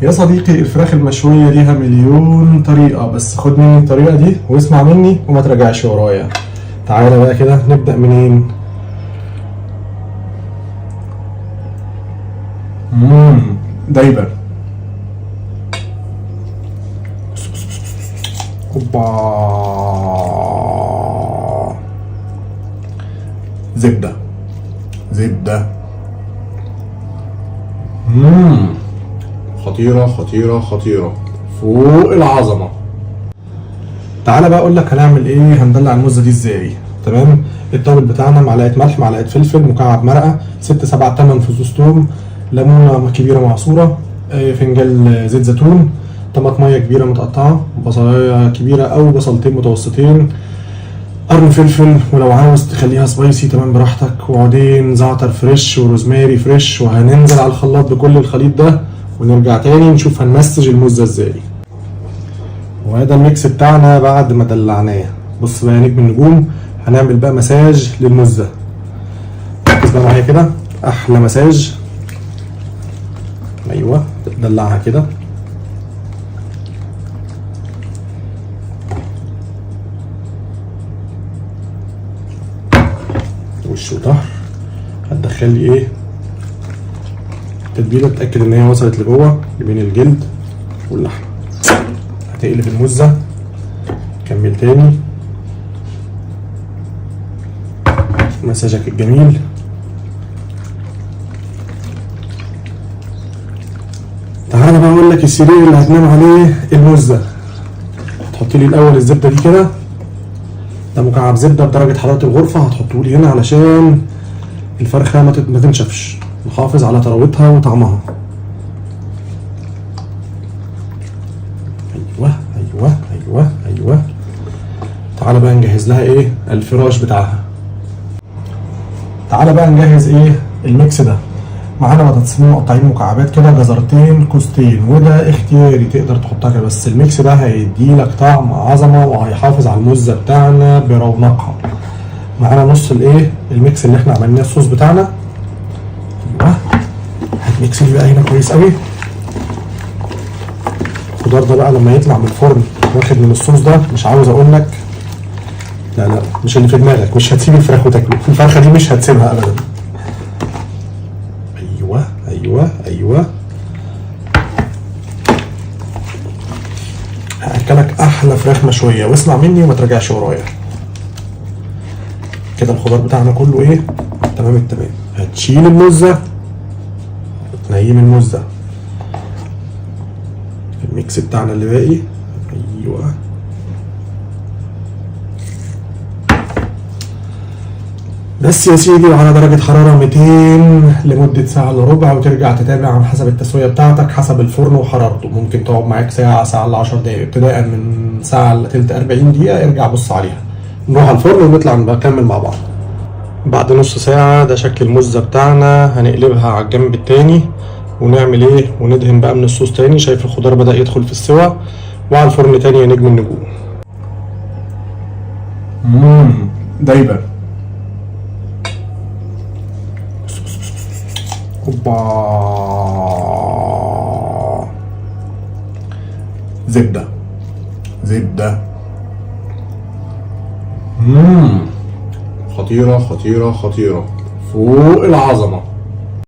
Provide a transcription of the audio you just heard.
يا صديقي الفراخ المشوية ليها مليون طريقة، بس خد مني الطريقة دي واسمع مني وما تراجعش ورايا. تعالى بقى كده نبدأ منين؟ دايبة. اوبا. زبدة زبدة. خطيرة خطيرة خطيرة فوق العظمة. تعالى بقى اقول لك هنعمل ايه، هندلع الموزة دي ازاي. تمام. التوابل بتاعنا: معلقة ملح، معلقة فلفل، مكعب مرقة، 6 7 8 فصوص توم، ليمونة كبيرة معصورة، فنجان زيت زيتون، طماطمية كبيرة متقطعة، بصلاية كبيرة أو بصلتين متوسطين، قرن فلفل ولو عاوز تخليها سبايسي تمام براحتك، وعودين زعتر فريش وروزماري فريش. وهننزل على الخلاط بكل الخليط ده ونرجع تاني نشوف هنمسج الموزة ازاي. وهذا الميكس بتاعنا بعد ما دلعناه. بص بقى يا نجم النجوم، هنعمل بقى مساج للموزة. ركز بقى معايا كده، احلى مساج. ايوه دلعها كده. وش وظهر. هتدخل لي ايه التتبيله، اتاكد ان هي وصلت لجوه بين الجلد واللحمه. هتقلب الموزه، كمل تاني مساجك الجميل. تعالى بقى اقول لك السرير اللي هتنام عليه الموزه. هتحط لي الاول الزبده دي كده، ده مكعب زبده بدرجه حراره الغرفه، هتحطه لي هنا علشان الفرخه ما تنشفش، نحافظ على طراوتها وطعمها. ايوه ايوه ايوه ايوه. تعالى بقى نجهز لها ايه الفراش بتاعها. تعالى بقى نجهز ايه الميكس ده. معانا بطاطسين مقطعين مكعبات كده، جزرتين، كوستين، وده اختياري تقدر تحطها كده، بس الميكس ده هيديلك طعم عظمه وهيحافظ على الموزه بتاعنا برونقها. معانا نص الايه الميكس اللي احنا عملناه الصوص بتاعنا. ايوه هتميكس لي بقى هنا كويس قوي. الخضار ده بقى لما يطلع من الفرن واخد من الصوص ده، مش عاوز اقول لك، لا مش اللي في دماغك، مش هتسيب الفراخ وتاكله، الفرخه دي مش هتسيبها ابدا. ايوه ايوه ايوه. هاكلك احلى فراخ مشويه، واسمع مني وما ترجعش ورايا. كده الخضار بتاعنا كله ايه تمام التمام. هتشيل الموزه وتنيم الموزه الميكس بتاعنا اللي باقي. ايوه بس يا سيدي، وعلى درجة حرارة 200 لمدة ساعة الا ربع، وترجع تتابع على حسب التسوية بتاعتك، حسب الفرن وحرارته. ممكن تقعد معاك ساعة، ساعة الا 10 دقايق، ابتداء من ساعة الا تلت 40 دقيقة. ارجع بص عليها. نروح على الفرن ونطلع نكمل مع بعض. بعد نص ساعة ده شكل الموزة بتاعنا. هنقلبها على الجنب التاني ونعمل ايه وندهن بقى من الصوص تاني. شايف الخضار بدأ يدخل في السوا. وعلى الفرن تاني يا نجم النجوم. دايبة. اوبا. زبدة زبدة. خطيرة خطيرة خطيرة فوق العظمة.